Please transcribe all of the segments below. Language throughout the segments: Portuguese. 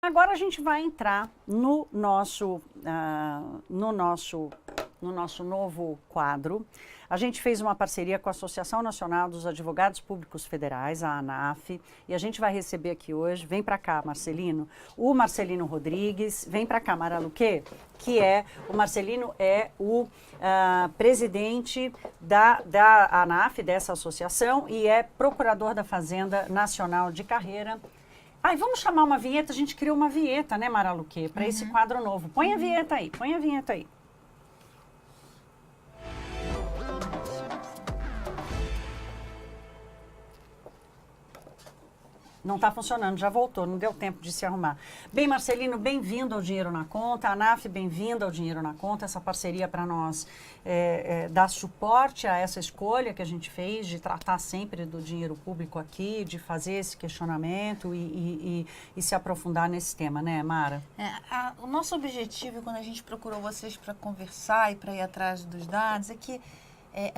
Agora a gente vai entrar no nosso novo quadro. A gente fez uma parceria com a Associação Nacional dos Advogados Públicos Federais, a ANAF, e a gente vai receber aqui hoje, vem para cá, Marcelino, o Marcelino Rodrigues, vem para cá, Mara Luque, o Marcelino é o presidente da ANAF, dessa associação, e é procurador da Fazenda Nacional de Carreira. Vamos chamar uma vinheta, a gente criou uma vinheta, né, Mara Luque, para esse quadro novo. Põe a vinheta aí, põe a vinheta aí. Não está funcionando, já voltou, não deu tempo de se arrumar. Bem, Marcelino, bem-vindo ao Dinheiro na Conta. A ANAF, bem-vinda ao Dinheiro na Conta. Essa parceria para nós dá suporte a essa escolha que a gente fez de tratar sempre do dinheiro público aqui, de fazer esse questionamento e se aprofundar nesse tema, né, Mara? O nosso objetivo, quando a gente procurou vocês para conversar e para ir atrás dos dados, é que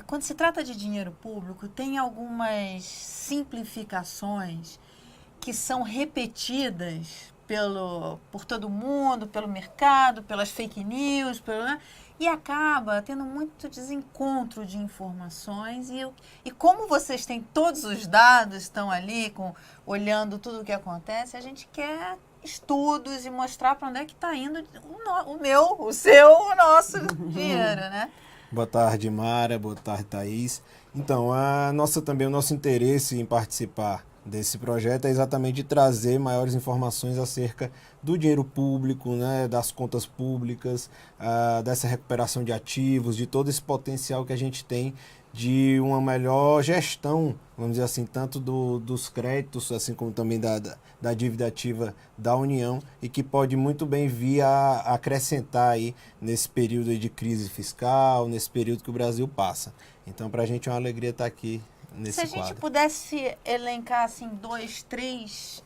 quando se trata de dinheiro público, tem algumas simplificações que são repetidas por todo mundo, pelo mercado, pelas fake news, e acaba tendo muito desencontro de informações. E como vocês têm todos os dados, estão ali olhando tudo o que acontece, a gente quer estudos e mostrar para onde é que está indo o seu, o nosso dinheiro, né? Boa tarde, Mara. Boa tarde, Thaís. Então, o nosso interesse em participar desse projeto é exatamente trazer maiores informações acerca do dinheiro público, né, das contas públicas, dessa recuperação de ativos, de todo esse potencial que a gente tem de uma melhor gestão, vamos dizer assim, tanto dos créditos, assim como também da dívida ativa da União, e que pode muito bem vir a acrescentar aí nesse período aí de crise fiscal, nesse período que o Brasil passa. Então, para a gente é uma alegria estar aqui nesse quadro. Se a gente pudesse elencar assim 2, 3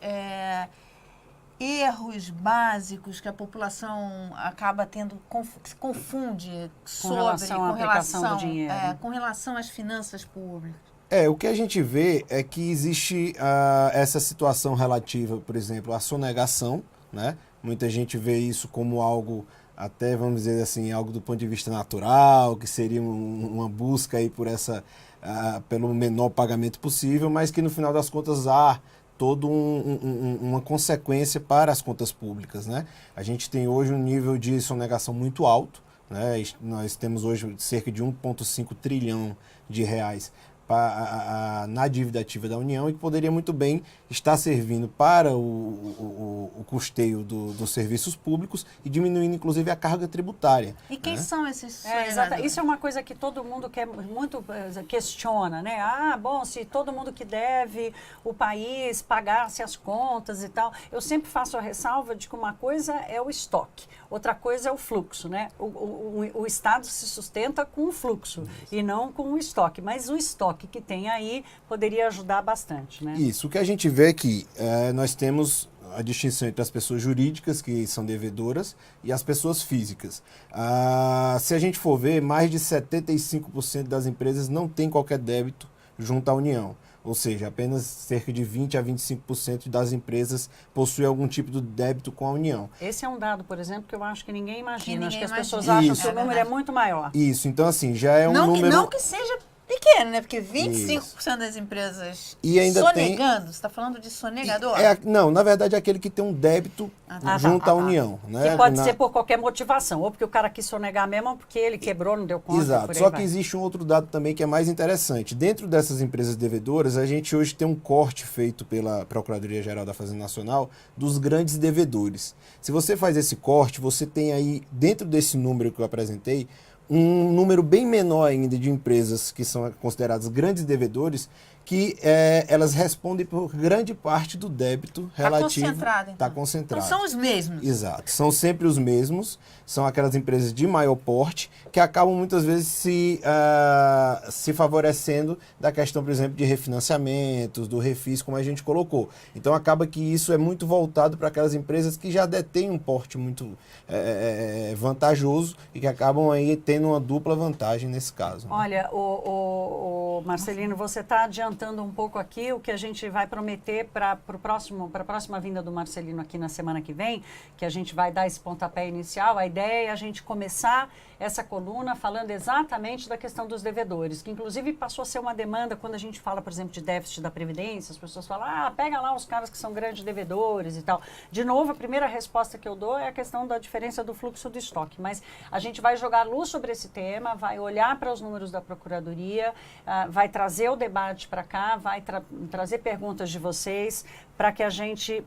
erros básicos que a população acaba tendo, se confunde com relação à aplicação do dinheiro. Com relação às finanças públicas. O que a gente vê é que existe essa situação relativa, por exemplo, à sonegação, né? Muita gente vê isso como algo, até vamos dizer assim, algo do ponto de vista natural, que seria uma busca aí pelo menor pagamento possível, mas que no final das contas há toda uma consequência para as contas públicas, né? A gente tem hoje um nível de sonegação muito alto, né? Nós temos hoje cerca de 1,5 trilhão de reais na dívida ativa da União, e que poderia muito bem estar servindo para o custeio dos serviços públicos e diminuindo, inclusive, a carga tributária. E quem são esses Isso é uma coisa que todo mundo muito questiona, né? Bom, se todo mundo que deve o país pagasse as contas e tal. Eu sempre faço a ressalva de que uma coisa é o estoque, outra coisa é o fluxo, né? O Estado se sustenta com o fluxo e não com o estoque, mas o estoque que tem aí poderia ajudar bastante, né? Isso, o que a gente vê é que nós temos a distinção entre as pessoas jurídicas, que são devedoras, e as pessoas físicas. Se a gente for ver, mais de 75% das empresas não tem qualquer débito junto à União. Ou seja, apenas cerca de 20% a 25% das empresas possuem algum tipo de débito com a União. Esse é um dado, por exemplo, que eu acho que ninguém imagina. Acho que as pessoas acham que o número é muito maior. Isso, então assim, já é um número... Não que seja pequeno, né? Porque 25% das empresas sonegando, você está falando de sonegador? Não, na verdade é aquele que tem um débito junto à União. Né? Que pode ser por qualquer motivação, ou porque o cara quis sonegar mesmo, ou porque ele quebrou, não deu conta. Exato, só que existe um outro dado também que é mais interessante. Dentro dessas empresas devedoras, a gente hoje tem um corte feito pela Procuradoria-Geral da Fazenda Nacional dos grandes devedores. Se você faz esse corte, você tem aí, dentro desse número que eu apresentei, um número bem menor ainda de empresas que são consideradas grandes devedores, que elas respondem por grande parte do débito relativo. Está concentrado, então. Está concentrado. Então são os mesmos. Exato. São sempre os mesmos. São aquelas empresas de maior porte que acabam muitas vezes se favorecendo da questão, por exemplo, de refinanciamentos, do refis, como a gente colocou. Então acaba que isso é muito voltado para aquelas empresas que já detêm um porte muito vantajoso e que acabam aí tendo uma dupla vantagem nesse caso. Né? Olha, o Marcelino, você está adiantando adiantando um pouco aqui o que a gente vai prometer para a próxima vinda do Marcelino aqui na semana que vem, que a gente vai dar esse pontapé inicial. A ideia é a gente começar essa coluna falando exatamente da questão dos devedores, que inclusive passou a ser uma demanda quando a gente fala, por exemplo, de déficit da Previdência, as pessoas falam, pega lá os caras que são grandes devedores e tal. De novo, a primeira resposta que eu dou é a questão da diferença do fluxo do estoque, mas a gente vai jogar luz sobre esse tema, vai olhar para os números da Procuradoria, vai trazer o debate para cá, vai trazer perguntas de vocês para que a gente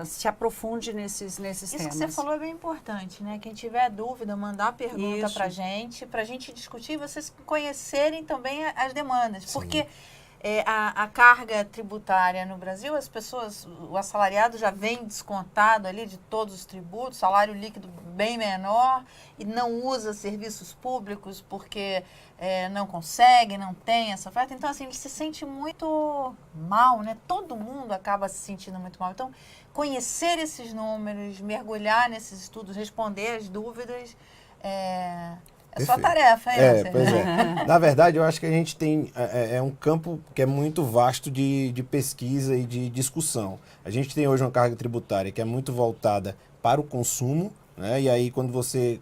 se aprofunde nesses temas. Isso que você falou é bem importante, né? Quem tiver dúvida, mandar pergunta para a gente discutir e vocês conhecerem também as demandas. Sim. Porque a carga tributária no Brasil, as pessoas, o assalariado já vem descontado ali de todos os tributos, salário líquido bem menor e não usa serviços públicos porque não consegue, não tem essa oferta. Então, assim, ele se sente muito mal, né? Todo mundo acaba se sentindo muito mal. Então, conhecer esses números, mergulhar nesses estudos, responder as dúvidas, é sua tarefa, Pois é. Na verdade, eu acho que a gente tem um campo que é muito vasto de pesquisa e de discussão. A gente tem hoje uma carga tributária que é muito voltada para o consumo, né? E aí, quando você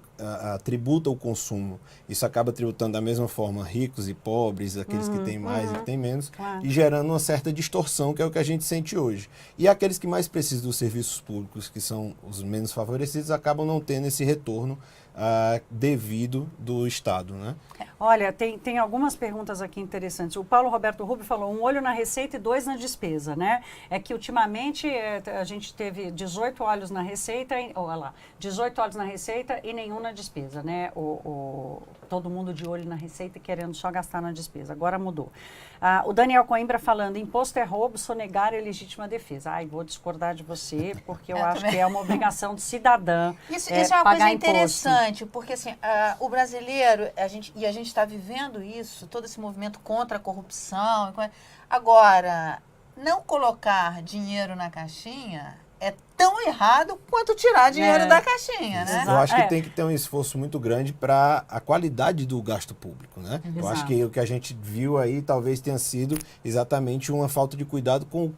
tributa o consumo, isso acaba tributando da mesma forma ricos e pobres, aqueles que têm mais e que têm menos, e gerando uma certa distorção, que é o que a gente sente hoje. E aqueles que mais precisam dos serviços públicos, que são os menos favorecidos, acabam não tendo esse retorno devido do Estado, né? Olha, tem algumas perguntas aqui interessantes. O Paulo Roberto Rubio falou, 1 olho na receita e 2 na despesa, né? É que ultimamente a gente teve 18 olhos na receita, 18 olhos na receita e nenhum na despesa, né? Todo mundo de olho na receita querendo só gastar na despesa. Agora mudou. O Daniel Coimbra falando, imposto é roubo, sonegar é legítima defesa. Vou discordar de você, porque eu acho que é uma obrigação do cidadã Isso é uma coisa interessante, porque assim, o brasileiro, a gente está vivendo isso, todo esse movimento contra a corrupção. Agora, não colocar dinheiro na caixinha é tão errado quanto tirar dinheiro da caixinha, né? Eu acho que tem que ter um esforço muito grande para a qualidade do gasto público, né? Exato. Eu acho que o que a gente viu aí talvez tenha sido exatamente uma falta de cuidado com o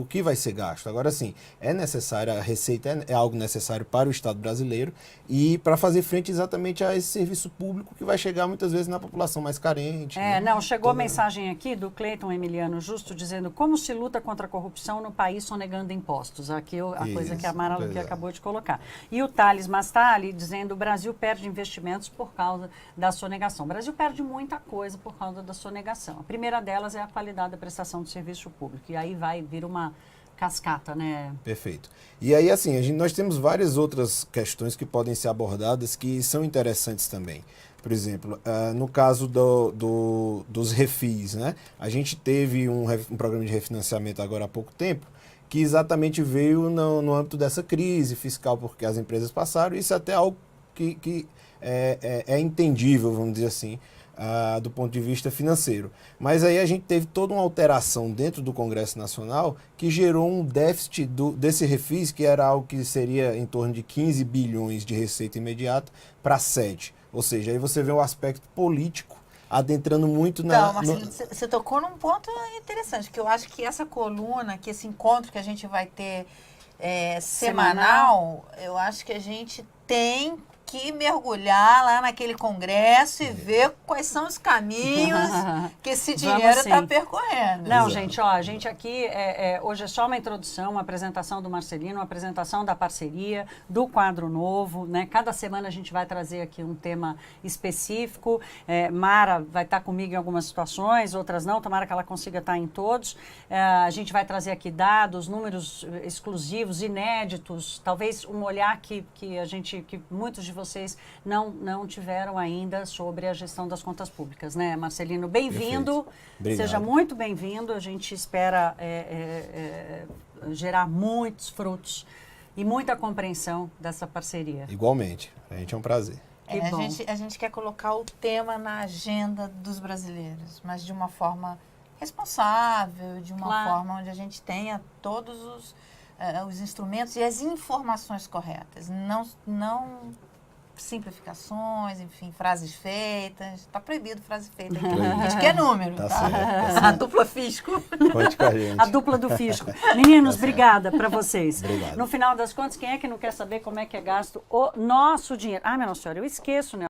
que vai ser gasto. Agora sim, é necessário, a receita é algo necessário para o Estado brasileiro e para fazer frente exatamente a esse serviço público que vai chegar muitas vezes na população mais carente. Chegou a mensagem aqui do Cleiton Emiliano Justo dizendo como se luta contra a corrupção no país sonegando impostos. Aqui coisa que a Mara que acabou de colocar. E o Thales Mastali dizendo o Brasil perde investimentos por causa da sonegação. O Brasil perde muita coisa por causa da sonegação. A primeira delas é a qualidade da prestação do serviço público. E aí vai vir uma cascata, né? Perfeito. E aí, assim, nós temos várias outras questões que podem ser abordadas que são interessantes também. Por exemplo, no caso dos refis, né? A gente teve um programa de refinanciamento agora há pouco tempo, que exatamente veio no âmbito dessa crise fiscal, porque as empresas passaram, isso é até algo que é entendível, vamos dizer assim, do ponto de vista financeiro. Mas aí a gente teve toda uma alteração dentro do Congresso Nacional que gerou um déficit desse refis, que era algo que seria em torno de 15 bilhões de receita imediata para 7. Ou seja, aí você vê o aspecto político adentrando muito Então, Marcelino, você tocou num ponto interessante, que eu acho que essa coluna, que esse encontro que a gente vai ter semanal, eu acho que a gente tem que mergulhar lá naquele congresso e ver quais são os caminhos que esse dinheiro está percorrendo. Não, gente, a gente aqui, hoje é só uma introdução, uma apresentação do Marcelino, uma apresentação da parceria, do quadro novo, né? Cada semana a gente vai trazer aqui um tema específico. Mara vai estar comigo em algumas situações, outras não, tomara que ela consiga estar em todos. A gente vai trazer aqui dados, números exclusivos, inéditos, talvez um olhar que muitos de vocês não tiveram ainda sobre a gestão das contas públicas, né, Marcelino? Bem-vindo, seja muito bem-vindo. A gente espera gerar muitos frutos e muita compreensão dessa parceria. Igualmente, a gente é um prazer. A gente quer colocar o tema na agenda dos brasileiros, mas de uma forma responsável, de uma forma onde a gente tenha todos os instrumentos e as informações corretas. Não simplificações, enfim, frases feitas. Tá proibido frase feita aqui. Proibido. A gente quer número, Tá tá? certo, tá A certo. dupla fisco. Conte com a gente. A dupla do fisco. Meninos, obrigada para vocês. Obrigado. No final das contas, quem é que não quer saber como é que é gasto o nosso dinheiro? Ah, minha Nossa Senhora, eu esqueço, né?